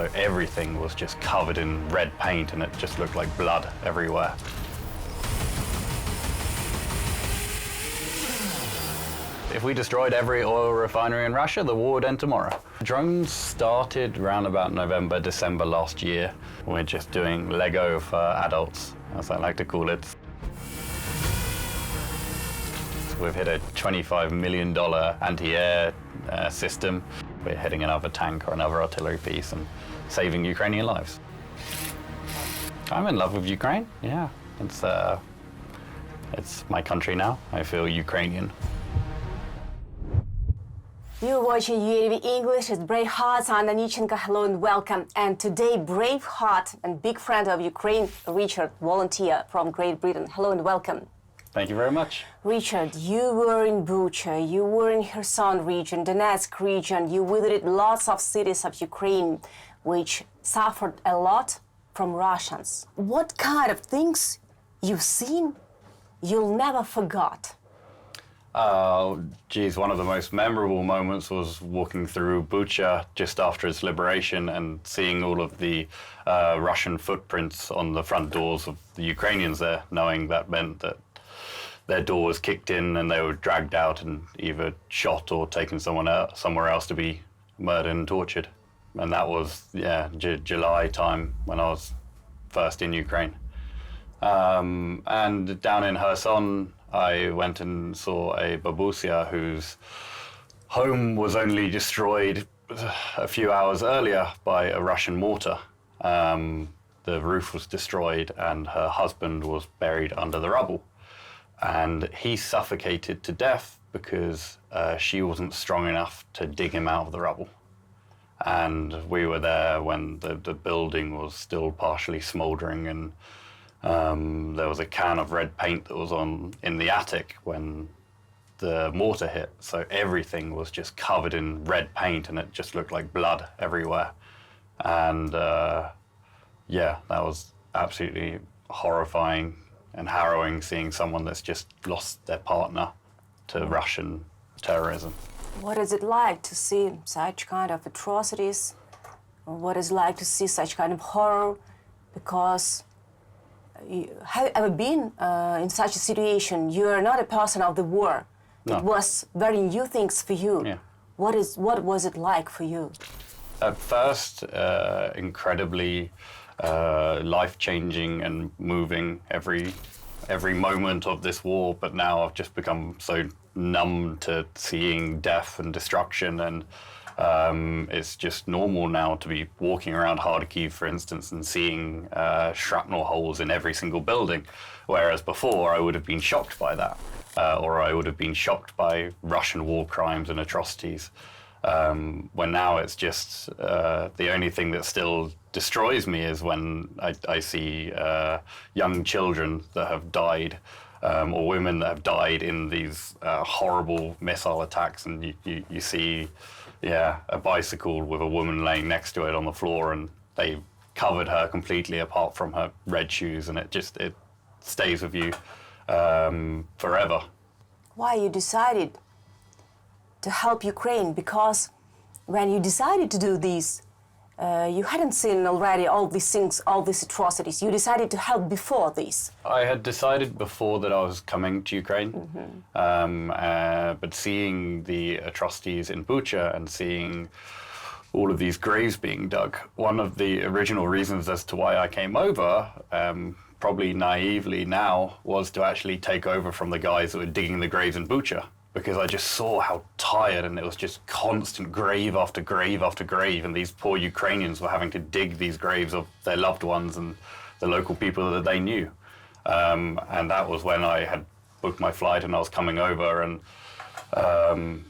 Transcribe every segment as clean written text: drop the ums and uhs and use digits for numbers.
so everything was just covered in red paint and it just looked like blood everywhere. If we destroyed every oil refinery in Russia, the war would end tomorrow. Drones started around about November, December last year. We're just doing Lego for adults, as I like to call it. We've hit a $25 million anti-air system. We're hitting another tank or another artillery piece and saving Ukrainian lives. I'm in love with Ukraine, yeah. It's my country now. I feel Ukrainian. You're watching UATV English. It's Brave Hearts. Anna Nytchenko. Hello and welcome. And today, brave heart and big friend of Ukraine, Richard, volunteer from Great Britain. Hello and welcome. Thank you very much. Richard, you were in Bucha, you were in Kherson region, Donetsk region. You visited lots of cities of Ukraine, which suffered a lot from Russians. What kind of things you've seen you'll never forgot? One of the most memorable moments was walking through Bucha just after its liberation and seeing all of the Russian footprints on the front doors of the Ukrainians there, knowing that meant that their door was kicked in and they were dragged out and either shot or taken somewhere else to be murdered and tortured. And that was, July time when I was first in Ukraine. And down in Kherson, I went and saw a babusia whose home was only destroyed a few hours earlier by a Russian mortar. The roof was destroyed and her husband was buried under the rubble. And he suffocated to death because she wasn't strong enough to dig him out of the rubble. And we were there when the building was still partially smoldering, and there was a can of red paint that was in the attic when the mortar hit. So everything was just covered in red paint and it just looked like blood everywhere. And that was absolutely horrifying and harrowing, seeing someone that's just lost their partner to Russian terrorism. What is it like to see such kind of atrocities? What is it like to see such kind of horror? Because have you ever been in such a situation? You are not a person of the war. No. It was very new things for you. Yeah. What was it like for you? At first, incredibly life-changing and moving every moment of this war, but now I've just become so numb to seeing death and destruction, and it's just normal now to be walking around Kharkiv, for instance, and seeing shrapnel holes in every single building, whereas before I would have been shocked by that, or I would have been shocked by Russian war crimes and atrocities. When now it's just the only thing that still destroys me is when I see young children that have died, or women that have died in these horrible missile attacks, and you see a bicycle with a woman laying next to it on the floor, and they covered her completely apart from her red shoes, and it stays with you forever. Why you decided to help Ukraine? Because when you decided to do this, you hadn't seen already all these things, all these atrocities. You decided to help before this. I had decided before that I was coming to Ukraine, but seeing the atrocities in Bucha and seeing all of these graves being dug, one of the original reasons as to why I came over, probably naively now, was to actually take over from the guys that were digging the graves in Bucha, because I just saw how tired, and it was just constant grave after grave after grave, and these poor Ukrainians were having to dig these graves of their loved ones and the local people that they knew. And that was when I had booked my flight and I was coming over, and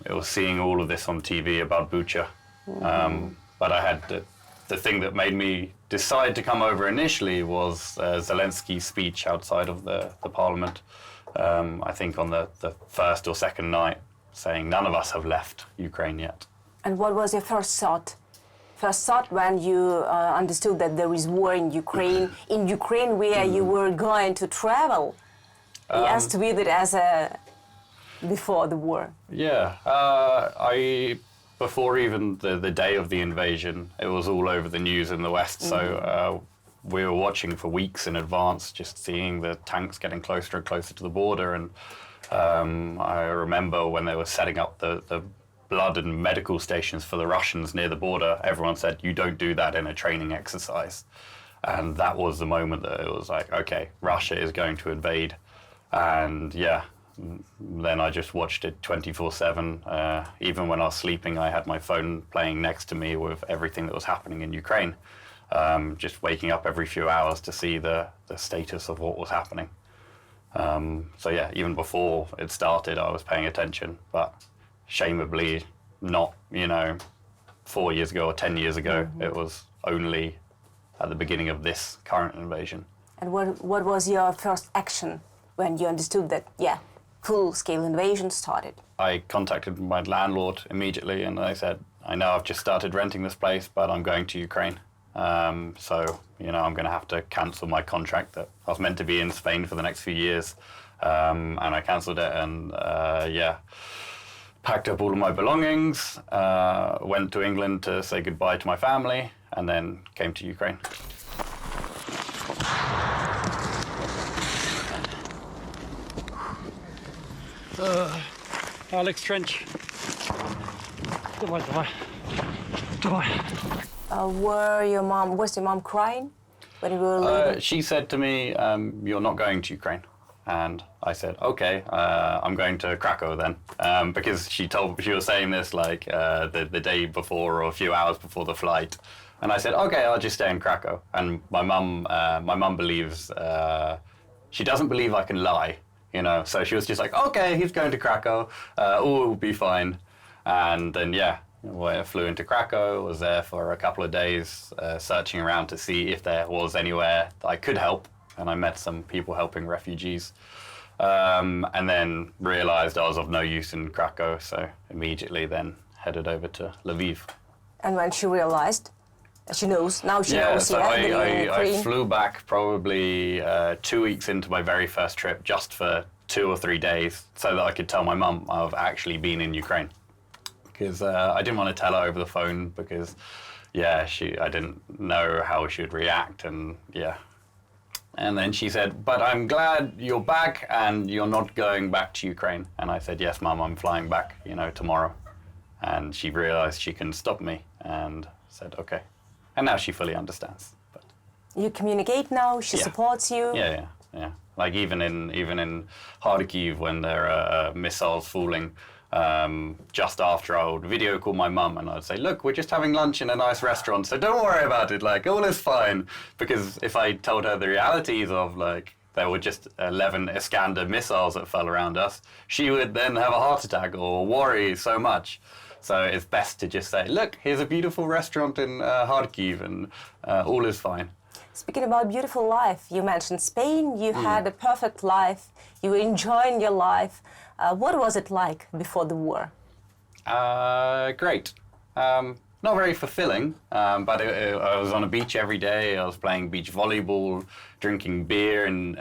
it was seeing all of this on TV about Bucha. But I had the thing that made me decide to come over initially was Zelensky's speech outside of the parliament. I think on the first or second night, saying none of us have left Ukraine yet. And what was your first thought? First thought when you understood that there is war in Ukraine where you were going to travel, yes, to visit as before the war? Yeah, before even the day of the invasion, it was all over the news in the West. So we were watching for weeks in advance, just seeing the tanks getting closer and closer to the border. And I remember when they were setting up the blood and medical stations for the Russians near the border, everyone said, you don't do that in a training exercise. And that was the moment that it was like, okay, Russia is going to invade. And yeah, then I just watched it 24/7. Even when I was sleeping, I had my phone playing next to me with everything that was happening in Ukraine. Just waking up every few hours to see the status of what was happening. So yeah, even before it started, I was paying attention, but shameably not, 4 years ago or 10 years ago. It was only at the beginning of this current invasion. And what was your first action when you understood that, full-scale invasion started? I contacted my landlord immediately and I said, I know I've just started renting this place, but I'm going to Ukraine. So, I'm going to have to cancel my contract that I was meant to be in Spain for the next few years. And I cancelled it and, packed up all of my belongings, went to England to say goodbye to my family, and then came to Ukraine. Alex Trench. Давай. Was your mom crying when you were leaving? She said to me, you're not going to Ukraine. And I said, okay, I'm going to Krakow then. Because she was saying this like the day before or a few hours before the flight. And I said, okay, I'll just stay in Krakow. And my mum believes, she doesn't believe I can lie, So she was just like, okay, he's going to Krakow, all will be fine. And then, I flew into Krakow, was there for a couple of days, searching around to see if there was anywhere that I could help. And I met some people helping refugees. And then realized I was of no use in Krakow, so immediately then headed over to Lviv. And when she realized, she knows, now she knows, so I flew back probably 2 weeks into my very first trip, just for 2 or 3 days, so that I could tell my mum I've actually been in Ukraine. Because I didn't want to tell her over the phone, because, I didn't know how she would react, and And then she said, but I'm glad you're back and you're not going back to Ukraine. And I said, yes, Mum, I'm flying back, tomorrow. And she realized she couldn't stop me and said, okay. And now she fully understands. But you communicate now, she supports you. Yeah. Like even in Kharkiv, when there are missiles falling, just after I would video call my mum and I'd say, look, we're just having lunch in a nice restaurant, so don't worry about it, like, all is fine. Because if I told her the realities of, like, there were just 11 Iskander missiles that fell around us, she would then have a heart attack or worry so much. So it's best to just say, look, here's a beautiful restaurant in Kharkiv and all is fine. Speaking about beautiful life, you mentioned Spain, you had a perfect life, you were enjoying your life. What was it like before the war? Great. Not very fulfilling, but I was on a beach every day. I was playing beach volleyball, drinking beer and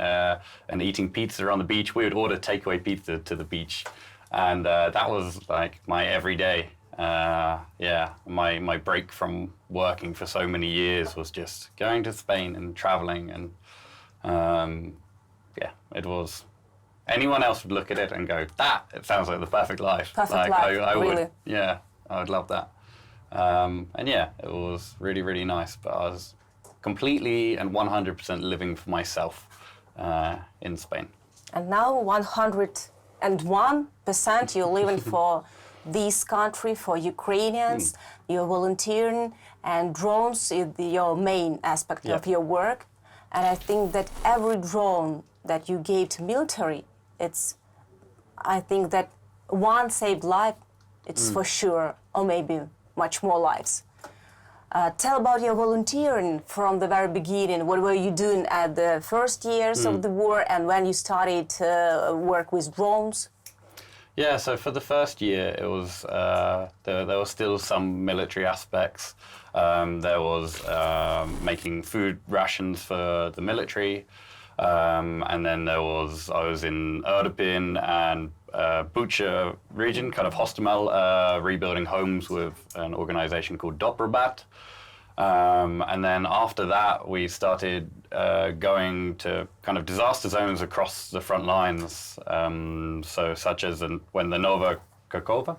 eating pizza on the beach. We would order takeaway pizza to the beach. And that was like my everyday. My break from working for so many years was just going to Spain and traveling. And it was... Anyone else would look at it and go, it sounds like the perfect life. Perfect life, I really. would, I would love that. It was really, really nice. But I was completely and 100% living for myself in Spain. And now 101% you're living for this country, for Ukrainians. You're volunteering, and drones is your main aspect of your work. And I think that every drone that you gave to military, I think that one saved life, it's for sure, or maybe much more lives. Tell about your volunteering from the very beginning. What were you doing at the first years of the war and when you started to work with drones? Yeah, so for the first year, it was there was still some military aspects. There was making food rations for the military. And then I was in Irpin and Bucha region, kind of Hostomel, rebuilding homes with an organization called Dobrabat. And then after that, we started going to kind of disaster zones across the front lines. So such as when the Nova Kakhovka,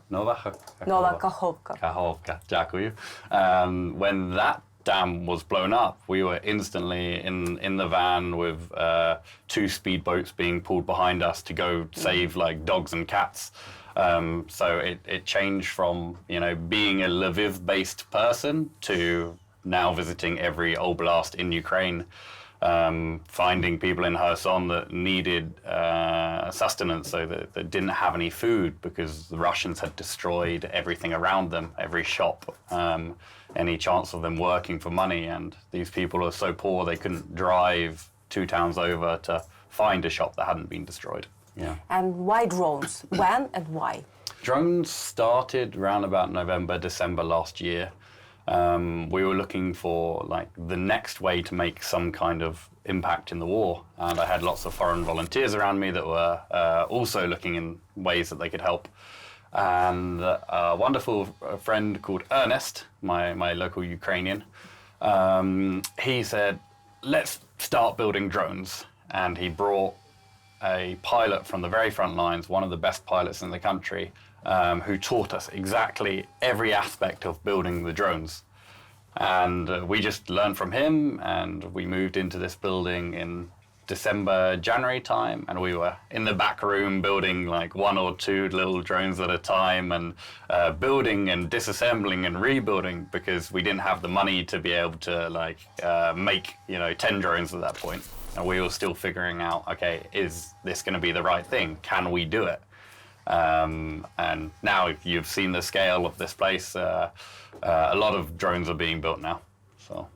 dziękuję. When that dam was blown up, we were instantly in the van with 2 speedboats being pulled behind us to go save like dogs and cats. So it changed from, you know, being a Lviv-based person to now visiting every oblast in Ukraine, finding people in Kherson that needed sustenance, so that didn't have any food because the Russians had destroyed everything around them, every shop, any chance of them working for money. And these people are so poor they couldn't drive 2 towns over to find a shop that hadn't been destroyed. Yeah. And why drones? When and why? Drones started around about November, December last year. We were looking for like the next way to make some kind of impact in the war, and I had lots of foreign volunteers around me that were also looking in ways that they could help. And a wonderful friend called Ernest, my local Ukrainian, he said, let's start building drones. And he brought a pilot from the very front lines, one of the best pilots in the country, who taught us exactly every aspect of building the drones. And we just learned from him, and we moved into this building in December, January time, and we were in the back room building like 1 or 2 little drones at a time, and building and disassembling and rebuilding, because we didn't have the money to be able to like make, you know, 10 drones at that point. And we were still figuring out, okay, is this going to be the right thing? Can we do it? And now you've seen the scale of this place. A lot of drones are being built now. So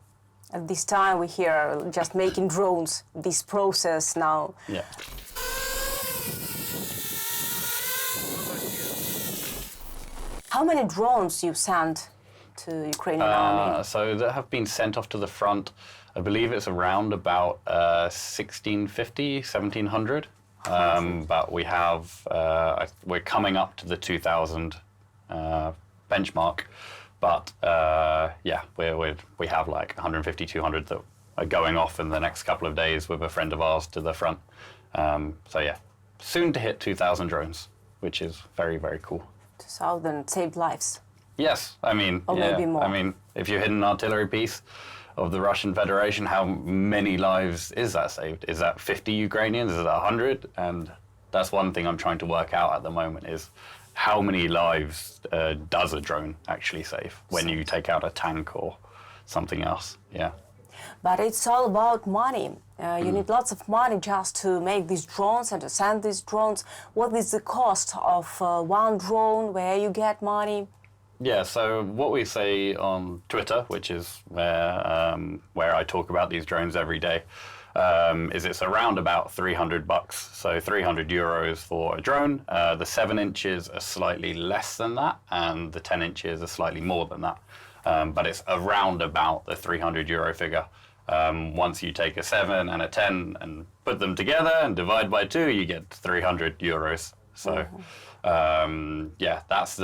at this time we hear just making drones, this process now. Yeah. How many drones you sent to Ukrainian Army? So that have been sent off to the front. I believe it's around about 1650, 1700. But we have, we're coming up to the 2000 benchmark. But yeah, we have like 150, 200 that are going off in the next couple of days with a friend of ours to the front. So yeah, soon to hit 2,000 drones, which is very, very cool. 2,000 saved lives. Yes, I mean, or yeah, maybe more. I mean, if you hit an artillery piece of the Russian Federation, how many lives is that saved? Is that 50 Ukrainians? Is that 100? And that's one thing I'm trying to work out at the moment is how many lives does a drone actually save when you take out a tank or something else? Yeah. But it's all about money. You need lots of money just to make these drones and to send these drones. What is the cost of one drone? Where you get money? Yeah, so what we say on Twitter, which is where I talk about these drones every day, is it's around about $300. So 300 euros for a drone. The 7 inches are slightly less than that, and the 10 inches are slightly more than that. But it's around about the 300 euro figure. Once you take a 7 and a 10 and put them together and divide by 2, you get 300 euros. So yeah, that's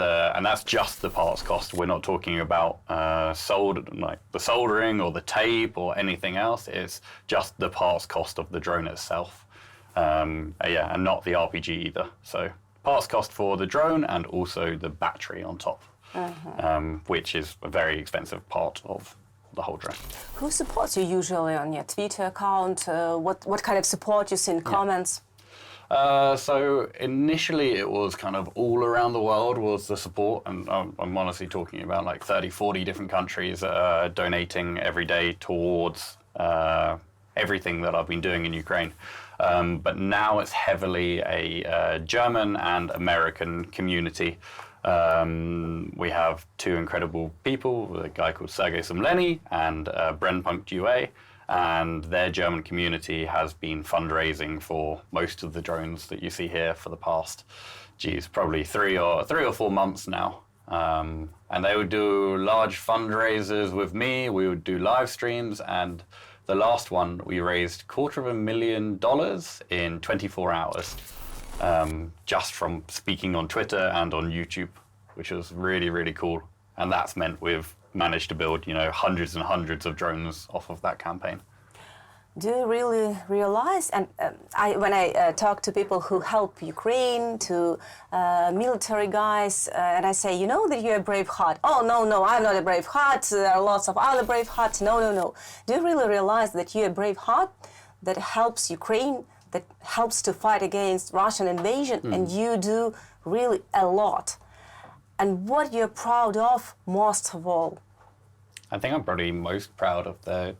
just the parts cost. We're not talking about like the soldering or the tape or anything else. It's just the parts cost of the drone itself. Yeah, and not the RPG either. So parts cost for the drone and also the battery on top, which is a very expensive part of the whole drone. Who supports you usually on your Twitter account? What kind of support you see in comments? So initially it was kind of all around the world was the support, and I'm honestly talking about like 30, 40 different countries donating every day towards everything that I've been doing in Ukraine. But now it's heavily a German and American community. We have 2 incredible people, a guy called Sergei Sumleny and Bren.ua. And their German community has been fundraising for most of the drones that you see here for the past, probably 3 or 4 months now. And they would do large fundraisers with me. We would do live streams, and the last one we raised $250,000 in 24 hours. just from speaking on Twitter and on YouTube, which was really, really cool. And that's meant we've managed to build, hundreds and hundreds of drones off of that campaign. Do you really realize, and when I talk to people who help Ukraine, to military guys, and I say, you know that you're a brave heart. Oh, no, I'm not a brave heart. There are lots of other brave hearts. No. Do you really realize that you're a brave heart that helps Ukraine, that helps to fight against Russian invasion, and you do really a lot? And what you're proud of most of all? I think I'm probably most proud of the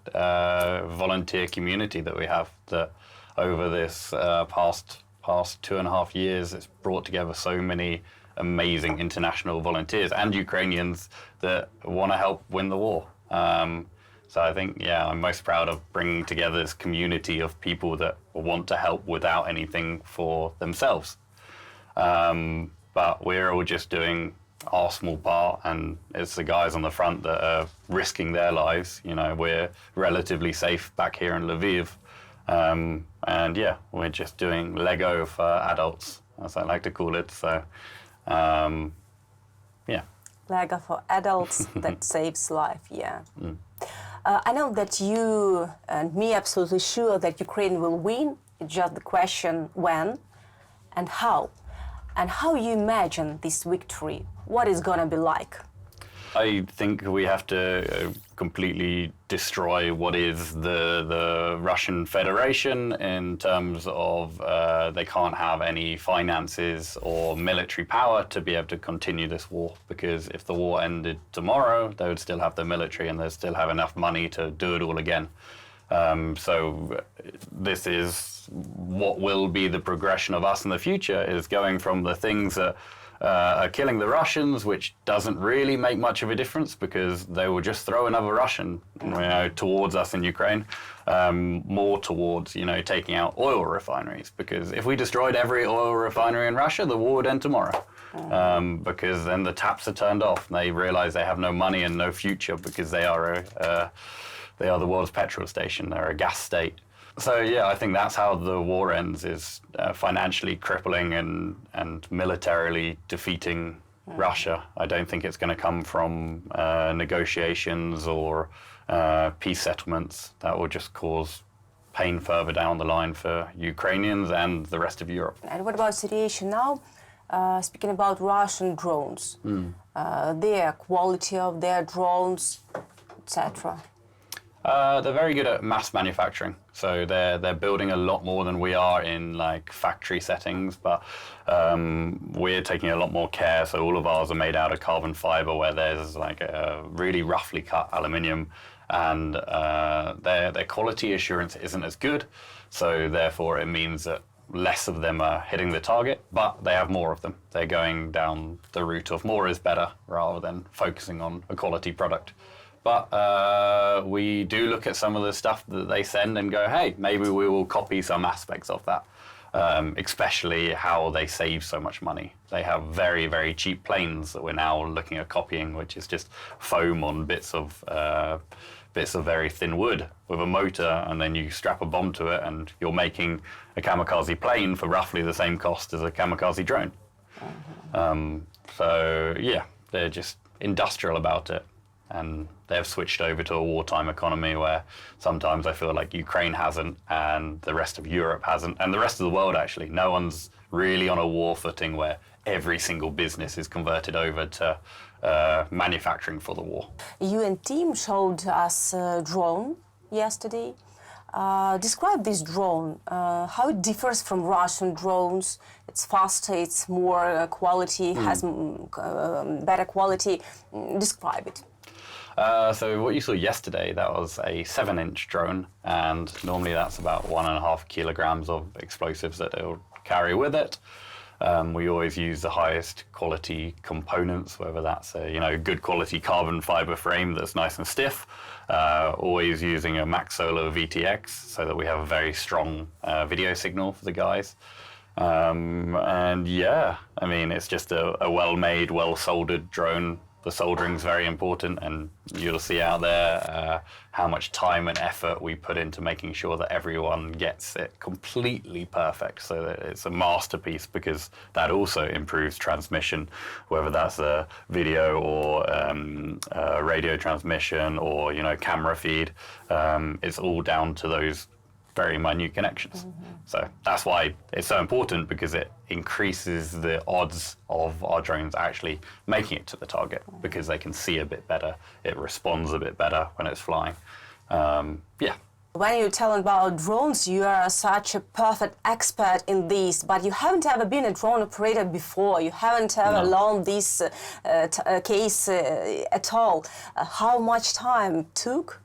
volunteer community that we have, that over this past 2.5 years, it's brought together so many amazing international volunteers and Ukrainians that want to help win the war. So I think, I'm most proud of bringing together this community of people that want to help without anything for themselves. But we're all just doing our small part, and it's the guys on the front that are risking their lives. We're relatively safe back here in Lviv, and we're just doing Lego for adults, as I like to call it. So, Lego for adults that saves life. I know that you and me absolutely sure that Ukraine will win. It's just the question when and how. And how you imagine this victory? What is going to be like? I think we have to completely destroy what is the Russian Federation in terms of they can't have any finances or military power to be able to continue this war, because if the war ended tomorrow, they would still have the military and they'd still have enough money to do it all again. So this is what will be the progression of us in the future, is going from the things that are killing the Russians, which doesn't really make much of a difference because they will just throw another Russian towards us in Ukraine, more towards taking out oil refineries, because if we destroyed every oil refinery in Russia, the war would end tomorrow. Because then the taps are turned off and they realize they have no money and no future, because they are the world's petrol station. They're a gas state. So I think that's how the war ends, is financially crippling and militarily defeating Russia. I don't think it's going to come from negotiations or peace settlements. That will just cause pain further down the line for Ukrainians and the rest of Europe. And what about situation now? Speaking about Russian drones, their quality of their drones, etc. They're very good at mass manufacturing, so they're building a lot more than we are in like factory settings, but we're taking a lot more care. So all of ours are made out of carbon fiber, where there's like a really roughly cut aluminium, and their quality assurance isn't as good. So therefore, it means that less of them are hitting the target, but they have more of them. They're going down the route of more is better rather than focusing on a quality product. But we do look at some of the stuff that they send and go, hey, maybe we will copy some aspects of that, especially how they save so much money. They have very, very cheap planes that we're now looking at copying, which is just foam on bits of very thin wood with a motor, and then you strap a bomb to it and you're making a kamikaze plane for roughly the same cost as a kamikaze drone. They're just industrial about it. And they've switched over to a wartime economy where sometimes I feel like Ukraine hasn't, and the rest of Europe hasn't, and the rest of the world actually. No one's really on a war footing where every single business is converted over to manufacturing for the war. You and team showed us a drone yesterday. Describe this drone, how it differs from Russian drones. It's faster, it's more quality, has better quality. Describe it. So what you saw yesterday, that was a 7-inch drone, and normally that's about 1.5 kilograms of explosives that it'll carry with it. We always use the highest quality components, whether that's a good quality carbon fiber frame that's nice and stiff. Always using a Max Solar VTX so that we have a very strong video signal for the guys. It's just a well-made, well-soldered drone. the soldering's very important, and you'll see out there how much time and effort we put into making sure that everyone gets it completely perfect, so that it's a masterpiece, because that also improves transmission, whether that's a video or radio transmission or camera feed. It's all down to those very minute connections. So that's why it's so important, because it increases the odds of our drones actually making it to the target, because they can see a bit better, it responds a bit better when it's flying. Yeah. When you tell about drones, you are such a perfect expert in this, but you haven't ever been a drone operator before. You haven't ever learned this case at all. How much time took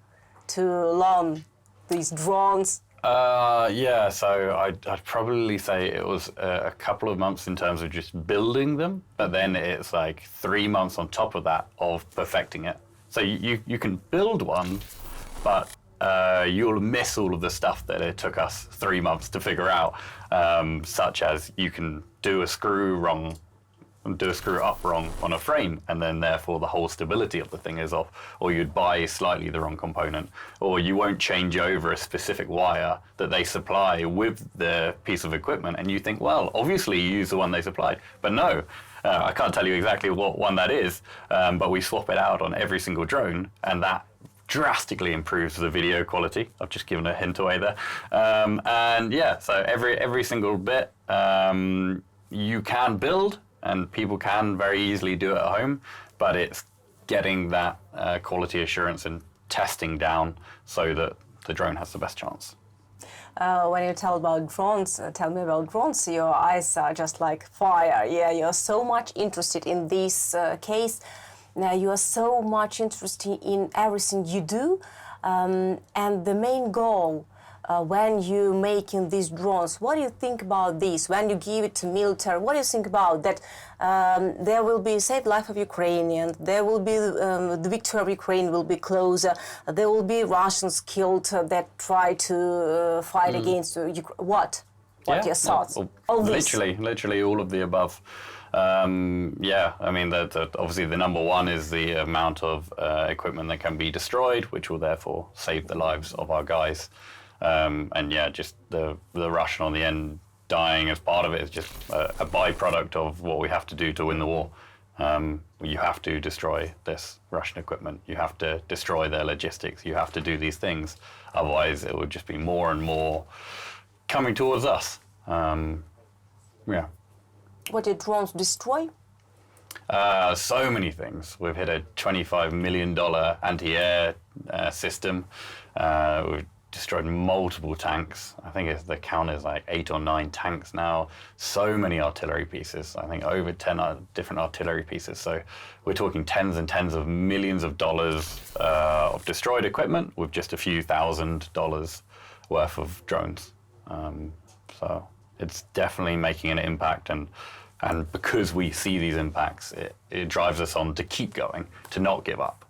to learn these drones? Yeah, so I'd probably say it was a couple of months in terms of just building them, but then it's like 3 months on top of that of perfecting it. So you can build one, but you'll miss all of the stuff that it took us 3 months to figure out, such as you can do a screw up wrong on a frame, and then therefore the whole stability of the thing is off, or you'd buy slightly the wrong component, or you won't change over a specific wire that they supply with the piece of equipment, and you think, well, obviously you use the one they supplied, but no, I can't tell you exactly what one that is, but we swap it out on every single drone, and that drastically improves the video quality. I've just given a hint away there. And yeah, so every single bit you can build, and people can very easily do it at home, but it's getting that quality assurance and testing down so that the drone has the best chance. When you tell about drones, tell me about drones, your eyes are just like fire. Yeah, you're so much interested in this case. Now you are so much interested in everything you do, and the main goal when you making these drones, what do you think about this? When you give it to military, what do you think about that? There will be saved life of Ukrainian. There will be the victory of Ukraine will be closer. There will be Russians killed that try to fight against Ukraine. What? What are your thoughts? Well, literally all of the above. Yeah, I mean, obviously the number one is the amount of equipment that can be destroyed, which will therefore save the lives of our guys. And yeah, just the Russian on the end dying as part of it is just a byproduct of what we have to do to win the war. You have to destroy this Russian equipment. You have to destroy their logistics. You have to do these things. Otherwise, it would just be more and more coming towards us. Yeah. What did drones destroy? So many things. We've hit a $25 million anti-air system. We've destroyed multiple tanks. I think the count is like 8 or 9 tanks now. So many artillery pieces. I think over 10 different artillery pieces. So we're talking tens and tens of millions of dollars of destroyed equipment with just a few $1,000s worth of drones. So it's definitely making an impact, and because we see these impacts, it drives us on to keep going, to not give up.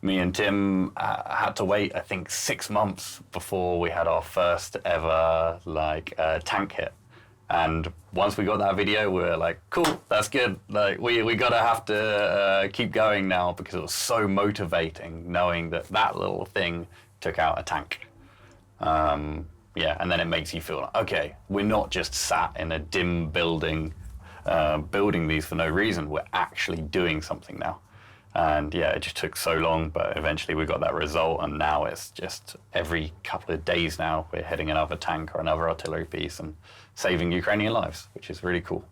Me and Tim had to wait, I think, 6 months before we had our first ever tank hit. And once we got that video, we were like, cool, that's good. Like we gotta have to keep going now, because it was so motivating knowing that little thing took out a tank. Yeah, and then it makes you feel like, okay, we're not just sat in a dim building, building these for no reason. We're actually doing something now. And yeah, it just took so long, but eventually we got that result, and now it's just every couple of days now we're hitting another tank or another artillery piece and saving Ukrainian lives, which is really cool.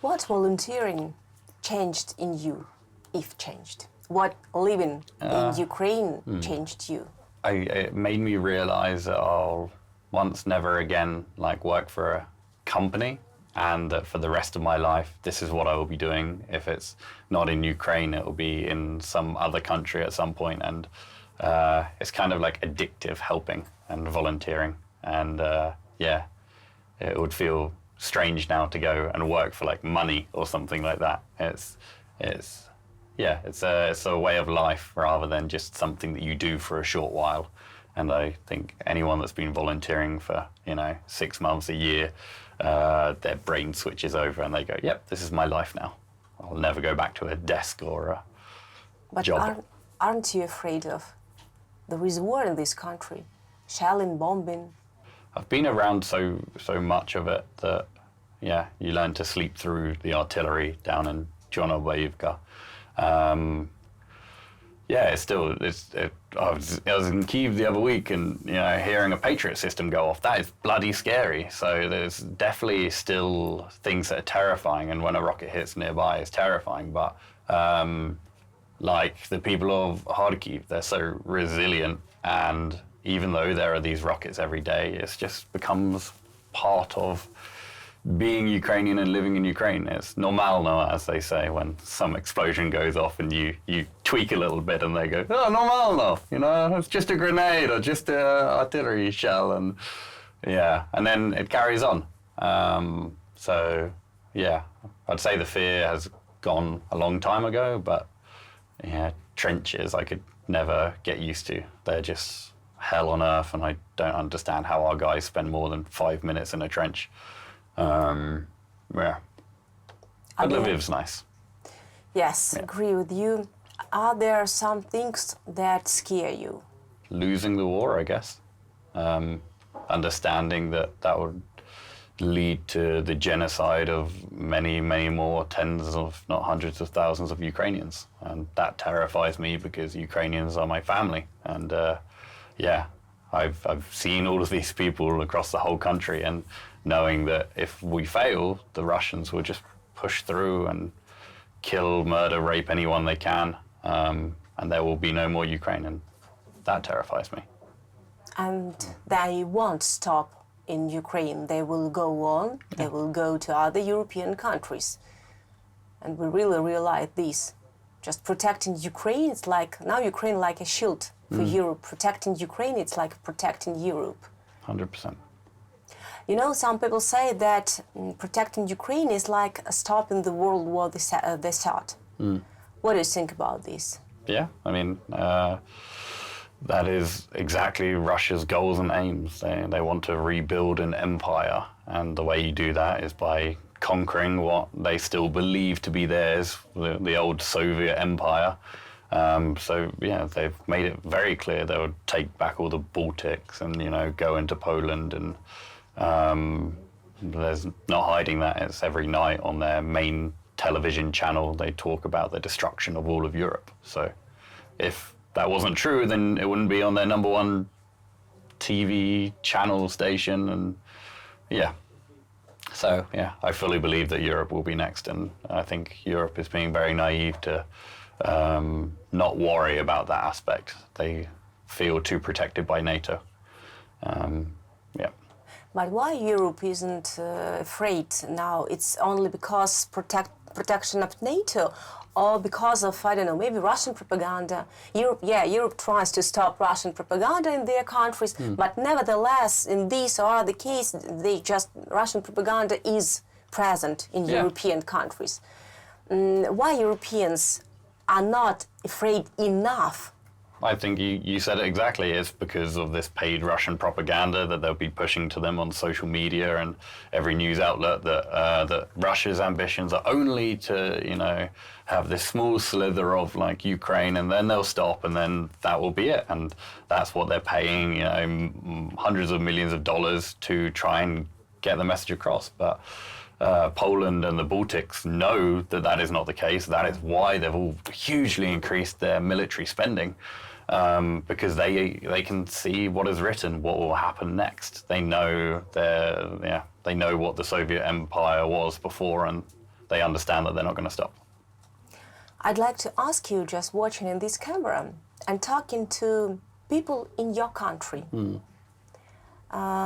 What volunteering changed in you, if changed? What living in Ukraine changed you? It made me realize that I'll once never again work for a company, and that for the rest of my life, this is what I will be doing. If it's not in Ukraine, it will be in some other country at some point. And it's kind of like addictive helping and volunteering. And yeah, it would feel strange now to go and work for money or something like that. It's a way of life rather than just something that you do for a short while. And I think anyone that's been volunteering for 6 months, a year, their brain switches over and they go, yep, this is my life now. I'll never go back to a desk or a But job. aren't you afraid of? There is war in this country, shelling, bombing. I've been around so much of it that, yeah, you learn to sleep through the artillery down in Chernobylivka. Yeah, I was in Kyiv the other week, and hearing a Patriot system go off, that is bloody scary. So there's definitely still things that are terrifying, and when a rocket hits nearby, it's terrifying. But like the people of Kharkiv, they're so resilient, and even though there are these rockets every day, it just becomes part of being Ukrainian and living in Ukraine. It's normal now, as they say, when some explosion goes off and you tweak a little bit and they go, oh, normal now, it's just a grenade or just an artillery shell, and yeah, and then it carries on. So yeah, I'd say the fear has gone a long time ago, but yeah, trenches I could never get used to. They're just hell on earth, and I don't understand how our guys spend more than 5 minutes in a trench. Yeah. But Lviv's nice. Yes, yeah. Agree with you. Are there some things that scare you? Losing the war, I guess. Understanding that would lead to the genocide of many, many more tens of, not hundreds of thousands of Ukrainians. And that terrifies me because Ukrainians are my family. And yeah, I've seen all of these people across the whole country, and knowing that if we fail, the Russians will just push through and kill, murder, rape anyone they can, and there will be no more Ukraine, and that terrifies me. And they won't stop in Ukraine. They will go on, they will go to other European countries. And we really realize this. Just protecting Ukraine, it's like, now Ukraine like a shield for Europe. Protecting Ukraine, it's like protecting Europe. 100%. You know, some people say that protecting Ukraine is like stopping the World War they start. What do you think about this? Yeah, I mean, that is exactly Russia's goals and aims. They want to rebuild an empire, and the way you do that is by conquering what they still believe to be theirs, the old Soviet empire. So yeah, they've made it very clear they would take back all the Baltics and go into Poland, and there's not hiding that. It's every night on their main television channel they talk about the destruction of all of Europe. So if that wasn't true, then it wouldn't be on their number one TV channel station, and yeah. So yeah, I fully believe that Europe will be next, and I think Europe is being very naive to not worry about that aspect. They feel too protected by NATO. Yeah. But why Europe isn't afraid now? It's only because protection of NATO, or because of, I don't know, maybe Russian propaganda. Europe tries to stop Russian propaganda in their countries, but nevertheless, in this or other case, Russian propaganda is present in European countries. Why Europeans are not afraid enough? I think you said it exactly. It's because of this paid Russian propaganda that they'll be pushing to them on social media and every news outlet that Russia's ambitions are only to, have this small slither of like Ukraine, and then they'll stop, and then that will be it. And that's what they're paying, hundreds of millions of dollars to try and get the message across. But Poland and the Baltics know that is not the case. That is why they've all hugely increased their military spending, because they can see what is written, what will happen next. They know they know what the Soviet Empire was before, and they understand that they're not going to stop. I'd like to ask you, just watching in this camera and talking to people in your country.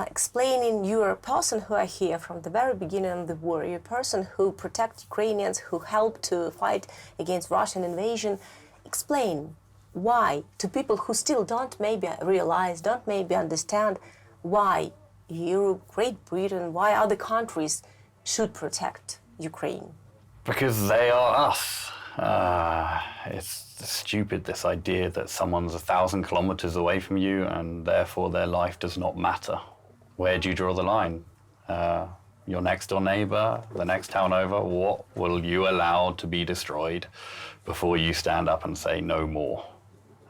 Explaining you're a person who are here from the very beginning of the war, you're a person who protects Ukrainians, who helped to fight against Russian invasion. Explain why to people who still don't maybe realize, don't maybe understand why Europe, Great Britain, why other countries should protect Ukraine. Because they are us. It's stupid, this idea that someone's 1,000 kilometers away from you and therefore their life does not matter. Where do you draw the line? your next door neighbor, the next town over, what will you allow to be destroyed before you stand up and say no more?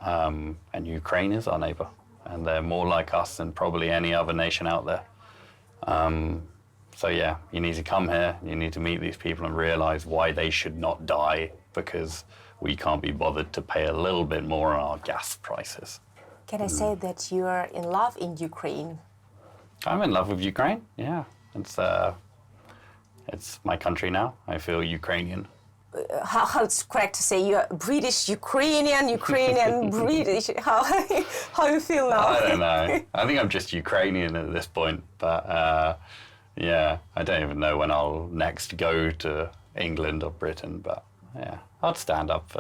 And Ukraine is our neighbor, and they're more like us than probably any other nation out there. So yeah, you need to come here, you need to meet these people and realize why they should not die, because we can't be bothered to pay a little bit more on our gas prices. Can I say that you are in love in Ukraine? I'm in love with Ukraine, yeah. It's my country now. I feel Ukrainian. How it's correct to say you're British, Ukrainian, British? How you feel now? I don't know. I think I'm just Ukrainian at this point. But yeah, I don't even know when I'll next go to England or Britain. But yeah, I'd stand up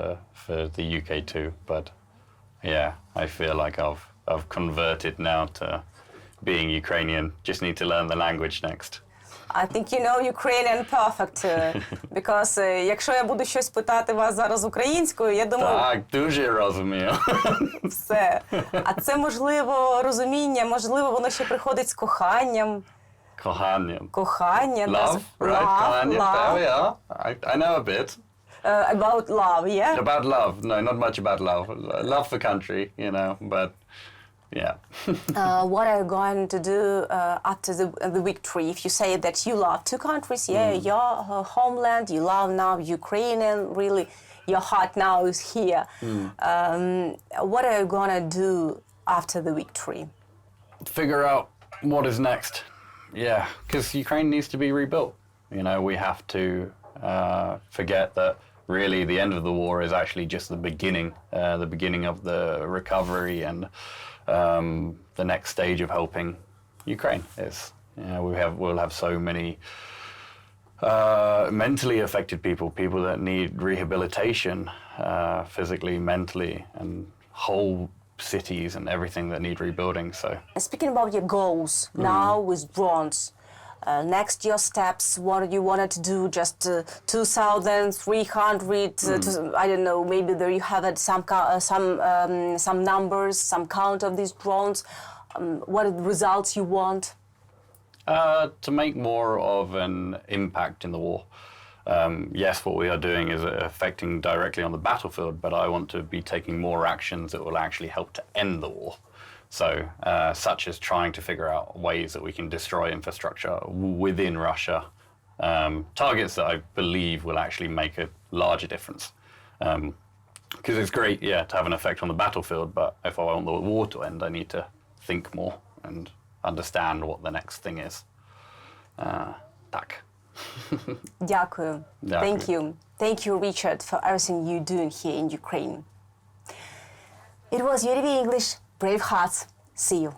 for the UK too. But yeah, I feel like I've converted now to being Ukrainian. Just need to learn the language next. I think you know Ukrainian perfect, because якщо я буду щось питати вас зараз українською, я думаю... Так, дуже розумію. Все. А це, можливо, розуміння, можливо, воно ще приходить з коханням. Коханням. Кохання. Love, right? Кохання, there we are. I know a bit. About love, yeah? About love. No, not much about love. Love for country, you know, but... Yeah. What are you going to do after the victory? If you say that you love two countries, yeah, your homeland, you love now Ukrainian, really, your heart now is here. What are you going to do after the victory? Figure out what is next. Yeah, because Ukraine needs to be rebuilt. You know, we have to forget that really the end of the war is actually just the beginning of the recovery and the next stage of helping Ukraine is. You know, we'll have so many mentally affected people that need rehabilitation, physically, mentally, and whole cities and everything that need rebuilding. So, speaking about your goals now with bronze, next your steps, what you wanted to do, just 2,300, I don't know, maybe there you have some numbers, some count of these drones. What are the results you want? To make more of an impact in the war. Yes, what we are doing is affecting directly on the battlefield, but I want to be taking more actions that will actually help to end the war. So, such as trying to figure out ways that we can destroy infrastructure within Russia, targets that I believe will actually make a larger difference. Because it's great, yeah, to have an effect on the battlefield, but if I want the war to end, I need to think more and understand what the next thing is. Tak. Дякую. Thank you. Thank you, Richard, for everything you're doing here in Ukraine. It was UATV English. Brave hearts. See you.